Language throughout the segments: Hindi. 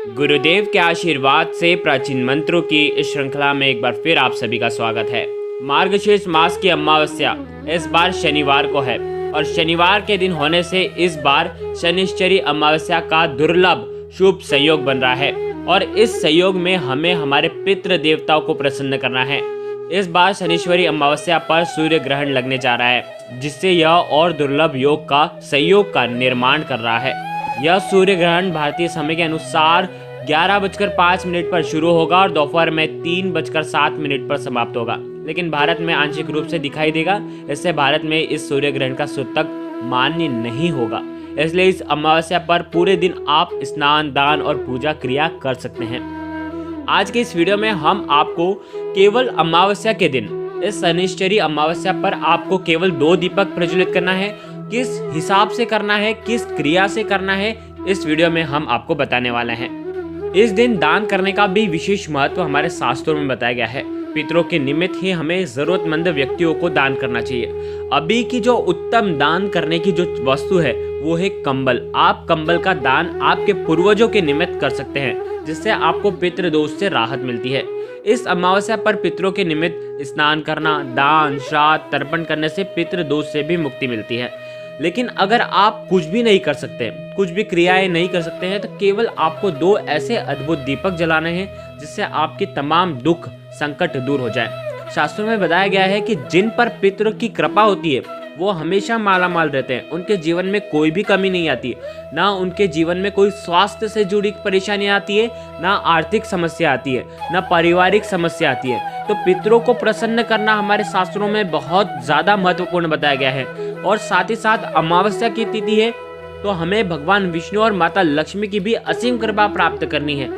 गुरुदेव के आशीर्वाद से प्राचीन मंत्रों की इस श्रृंखला में एक बार फिर आप सभी का स्वागत है। मार्गशीर्ष मास की अमावस्या इस बार शनिवार को है और शनिवार के दिन होने से इस बार शनिश्चरी अमावस्या का दुर्लभ शुभ संयोग बन रहा है और इस संयोग में हमें हमारे पितृ देवताओं को प्रसन्न करना है। इस बार शनिश्चरी अमावस्या पर सूर्य ग्रहण लगने जा रहा है, जिससे यह और दुर्लभ योग का संयोग का निर्माण कर रहा है। यह सूर्य ग्रहण भारतीय समय के अनुसार 11:05 पर शुरू होगा और दोपहर में 3:07 पर समाप्त होगा, लेकिन भारत में आंशिक रूप से दिखाई देगा। इससे भारत में इस सूर्य ग्रहण का सूतक मान्य नहीं होगा, इसलिए इस अमावस्या पर पूरे दिन आप स्नान, दान और पूजा क्रिया कर सकते हैं। आज के इस वीडियो में हम आपको केवल अमावस्या के दिन, इस शनिश्चरी अमावस्या पर आपको केवल 2 दीपक प्रज्वलित करना है। किस हिसाब से करना है, किस क्रिया से करना है, इस वीडियो में हम आपको बताने वाले हैं। इस दिन दान करने का भी विशेष महत्व हमारे शास्त्रों में बताया गया है। पितरों के निमित्त ही हमें जरूरतमंद व्यक्तियों को दान करना चाहिए। अभी की जो उत्तम दान करने की जो वस्तु है वो है कंबल। आप कंबल का दान आपके पूर्वजों के निमित्त कर सकते हैं, जिससे आपको पितृदोष से राहत मिलती है। इस अमावस्या पर पितरों के निमित्त स्नान करना, दान, श्राद्ध, तर्पण करने से पितृदोष से भी मुक्ति मिलती है। लेकिन अगर आप कुछ भी नहीं कर सकते, कुछ भी क्रियाएं नहीं कर सकते हैं, तो केवल आपको 2 ऐसे अद्भुत दीपक जलाने हैं, जिससे आपकी तमाम दुख संकट दूर हो जाए। शास्त्रों में बताया गया है कि जिन पर पितरों की कृपा होती है वो हमेशा मालामाल रहते हैं। उनके जीवन में कोई भी कमी नहीं आती, ना उनके जीवन में कोई स्वास्थ्य से जुड़ी परेशानी आती है, ना आर्थिक समस्या आती है, ना पारिवारिक समस्या आती है। तो पितरों को प्रसन्न करना हमारे शास्त्रों में बहुत ज़्यादा महत्वपूर्ण बताया गया है। और साथ ही साथ अमावस्या की तिथि है, तो हमें भगवान विष्णु और माता लक्ष्मी की भी असीम कृपा प्राप्त करनी है।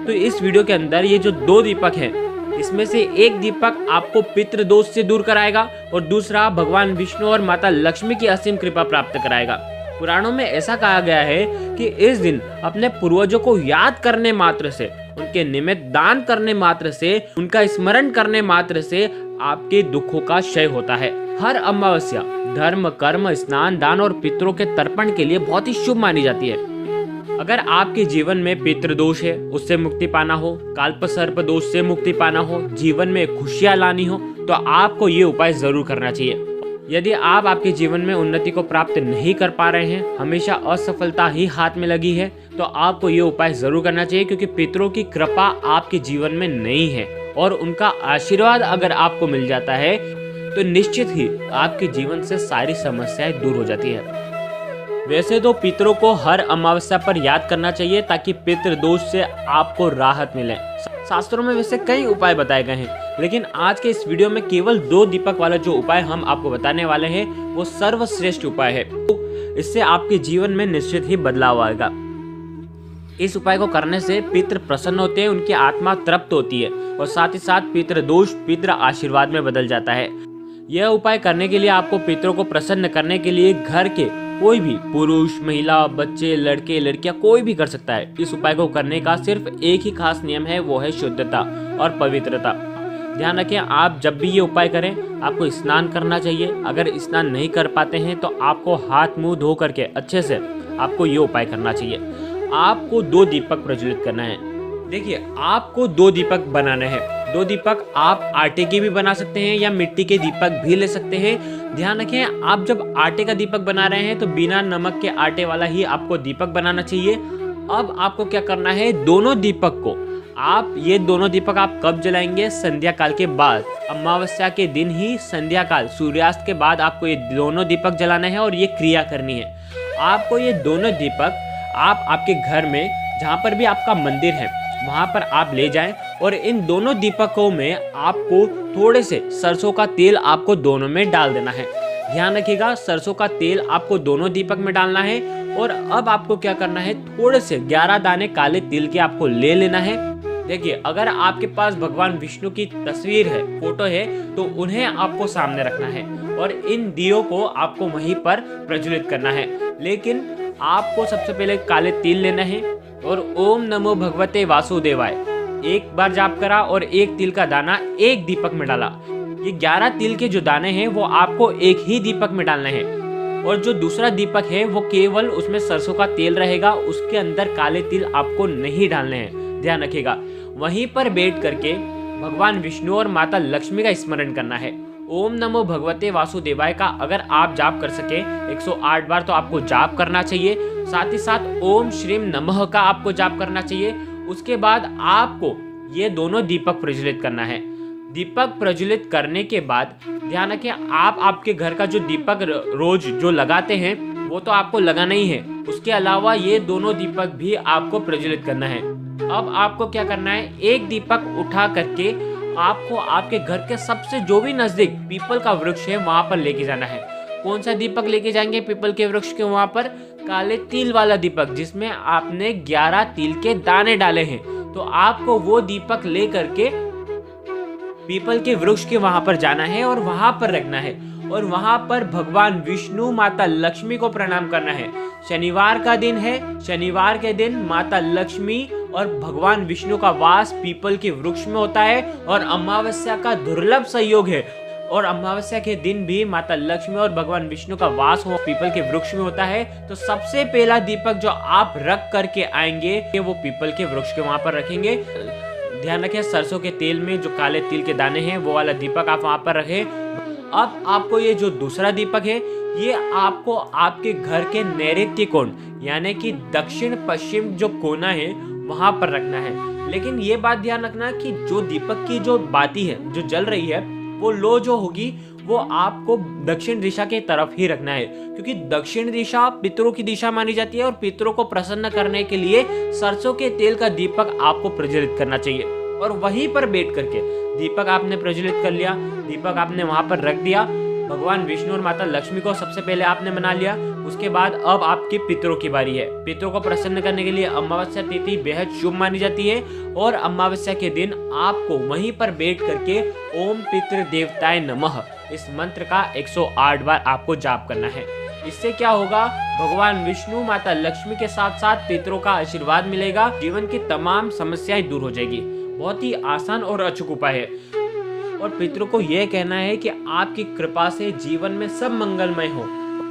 तो इस वीडियो के अंदर ये जो 2 दीपक हैं, इसमें से एक दीपक आपको पितृदोष से दूर कराएगा और दूसरा भगवान विष्णु और माता लक्ष्मी की असीम कृपा प्राप्त कराएगा। पुराणों में ऐसा कहा गया है कि इस दिन अपने पूर्वजों को याद करने मात्र से, उनके निमित्त दान करने मात्र से, उनका स्मरण करने मात्र से आपके दुखों का क्षय होता है। हर अमावस्या धर्म, कर्म, स्नान, दान और पितरों के तर्पण के लिए बहुत ही शुभ मानी जाती है। अगर आपके जीवन में पितृदोष है, उससे मुक्ति पाना हो, काल्प सर्प दोष से मुक्ति पाना हो, जीवन में खुशियां लानी हो, तो आपको ये उपाय जरूर करना चाहिए। यदि आप आपके जीवन में उन्नति को प्राप्त नहीं कर पा रहे हैं, हमेशा असफलता ही हाथ में लगी है, तो आपको ये उपाय जरूर करना चाहिए, क्योंकि पितरों की कृपा आपके जीवन में नहीं है और उनका आशीर्वाद अगर आपको मिल जाता है तो निश्चित ही आपके जीवन से सारी समस्याएं दूर हो जाती है। वैसे तो पितरों को हर अमावस्या पर याद करना चाहिए, ताकि पितृदोष से आपको राहत मिले। शास्त्रों में वैसे कई उपाय बताए गए हैं, लेकिन आज के इस वीडियो में केवल 2 दीपक वाला जो उपाय हम आपको बताने वाले हैं वो सर्वश्रेष्ठ उपाय है। तो इससे आपके जीवन में निश्चित ही बदलाव आएगा। इस उपाय को करने से पितृ प्रसन्न होते हैं, उनकी आत्मा तृप्त होती है और साथ ही साथ पितृदोष पितृ आशीर्वाद में बदल जाता है। यह उपाय करने के लिए आपको पितरों को प्रसन्न करने के लिए घर के कोई भी पुरुष, महिला, बच्चे, लड़के, लड़कियां कोई भी कर सकता है। इस उपाय को करने का सिर्फ एक ही खास नियम है, वो है शुद्धता और पवित्रता। ध्यान रखें, आप जब भी ये उपाय करें आपको स्नान करना चाहिए। अगर स्नान नहीं कर पाते हैं तो आपको हाथ मुंह धो करके अच्छे से आपको ये उपाय करना चाहिए। आपको 2 दीपक प्रज्वलित करना है। देखिए, आपको 2 दीपक बनाने हैं। 2 दीपक आप आटे के भी बना सकते हैं या मिट्टी के दीपक भी ले सकते हैं। ध्यान रखें, आप जब आटे का दीपक बना रहे हैं तो बिना नमक के आटे वाला ही आपको दीपक बनाना चाहिए। अब आपको क्या करना है, दोनों दीपक को ये दोनों दीपक आप कब जलाएंगे? संध्या काल के बाद, अमावस्या के दिन ही संध्या काल, सूर्यास्त के बाद आपको ये दोनों दीपक जलाना है और ये क्रिया करनी है। आपको ये दोनों दीपक आप आपके घर में जहाँ पर भी आपका मंदिर है वहाँ पर आप ले जाएं और इन दोनों दीपकों में आपको थोड़े से सरसों का तेल आपको दोनों में डाल देना है। ध्यान रखिएगा, सरसों का तेल आपको दोनों दीपक में डालना है। और अब आपको क्या करना है, थोड़े से 11 दाने काले तिल के आपको ले लेना है। देखिए, अगर आपके पास भगवान विष्णु की तस्वीर है, फोटो है, तो उन्हें आपको सामने रखना है और इन दियों को आपको वहीं पर प्रज्वलित करना है। लेकिन आपको सबसे पहले काले तिल लेना है और ओम नमो भगवते वासुदेवाय 1 बार जाप करा और 1 तिल का दाना 1 दीपक में डाला। ये 11 तिल के जो दाने हैं वो आपको एक ही दीपक में डालने हैं और जो दूसरा दीपक है वो केवल उसमें सरसों का तेल रहेगा, उसके अंदर काले तिल आपको नहीं डालने हैं, ध्यान रखिएगा। वहीं पर बैठ करके भगवान विष्णु और माता लक्ष्मी का स्मरण करना है। ओम नमो भगवते वासुदेवाय का अगर आप जाप कर सके 108 बार तो आपको जाप करना चाहिए। साथ ही साथ ओम श्रीम नमः का आपको जाप करना चाहिए। उसके बाद आपको ये दोनों दीपक प्रज्वलित करना है। दीपक प्रज्वलित करने के बाद ध्यान रखें, आप आपके घर का जो दीपक रोज जो लगाते हैं वो तो आपको लगाना ही है, उसके अलावा ये दोनों दीपक भी आपको प्रज्वलित करना है। अब आपको क्या करना है, एक दीपक उठा करके आपको आपके घर के सबसे जो भी नजदीक पीपल का वृक्ष है वहां पर लेके जाना है। कौन सा दीपक लेके जाएंगे पीपल के वृक्ष के वहां पर? काले तिल वाला दीपक, जिसमें आपने 11 तिल के दाने डाले हैं। तो आपको वो दीपक ले करके पीपल के वृक्ष के वहां पर जाना है और वहां पर रखना है और वहां पर भगवान विष्णु माता लक्ष्मी को प्रणाम करना है। शनिवार का दिन है, शनिवार के दिन माता लक्ष्मी और भगवान विष्णु का वास पीपल के वृक्ष में होता है और अमावस्या का दुर्लभ संयोग है और अमावस्या के दिन भी माता लक्ष्मी और भगवान विष्णु का वास हो पीपल के वृक्ष में होता है। तो सबसे पहला दीपक जो आप रख करके आएंगे वो पीपल के वृक्ष के वहां पर रखेंगे। ध्यान रखें, सरसों के तेल में जो काले तिल के दाने हैं वो वाला दीपक आप वहां पर रखें। अब आपको ये जो दूसरा दीपक है ये आपको आपके घर के नैऋत्य कोण यानी कि दक्षिण पश्चिम जो कोना है वहां पर रखना है। लेकिन ये बात ध्यान रखना कि जो दीपक की जो बाती है जो जल रही है वो लो जो होगी वो आपको दक्षिण दिशा की तरफ ही रखना है, क्योंकि दक्षिण दिशा पितरों की दिशा मानी जाती है और पितरों को प्रसन्न करने के लिए सरसों के तेल का दीपक आपको प्रज्वलित करना चाहिए। और वहीं पर बैठ करके दीपक आपने प्रज्वलित कर लिया, दीपक आपने वहां पर रख दिया, भगवान विष्णु और माता लक्ष्मी को सबसे पहले आपने मना लिया। उसके बाद अब आपके पितरों की बारी है। पितरों को प्रसन्न करने के लिए अमावस्या तिथि बेहद शुभ मानी जाती है और अमावस्या के दिन आपको वहीं पर बैठ करके ओम पितृ देवताय नमः इस मंत्र का 108 बार आपको जाप करना है। इससे क्या होगा, भगवान विष्णु माता लक्ष्मी के साथ साथ पितरों का आशीर्वाद मिलेगा, जीवन की तमाम समस्याएं दूर हो जाएगी। बहुत ही आसान और अचूक उपाय है और पितरों को यह कहना है कि आपकी कृपा से जीवन में सब मंगलमय हो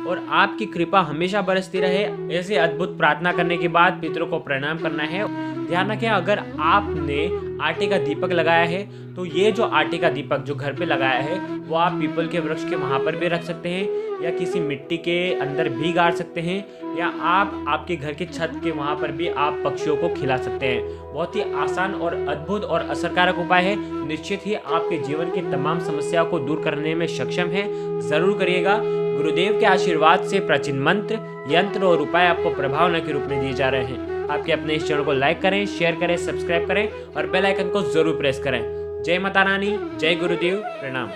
और आपकी कृपा हमेशा बरसती रहे। ऐसे अद्भुत प्रार्थना करने के बाद पितरों को प्रणाम करना है। ध्यान रखें, अगर आपने आटे का दीपक लगाया है तो ये जो आटे का दीपक जो घर पे लगाया है वो आप पीपल के वृक्ष के वहां पर भी रख सकते हैं या किसी मिट्टी के अंदर भी गाड़ सकते हैं या आप आपके घर के छत के वहां पर भी आप पक्षियों को खिला सकते हैं। बहुत ही आसान और अद्भुत और असरकारक उपाय है। निश्चित ही आपके जीवन की तमाम समस्याओं को दूर करने में सक्षम है। जरूर करिएगा। गुरुदेव के आशीर्वाद से प्राचीन मंत्र, यंत्र और उपाय आपको प्रभावना के रूप में दिए जा रहे हैं। आपके अपने इस चैनल को लाइक करें, शेयर करें, सब्सक्राइब करें और बेल आइकन को जरूर प्रेस करें। जय माता रानी, जय गुरुदेव, प्रणाम।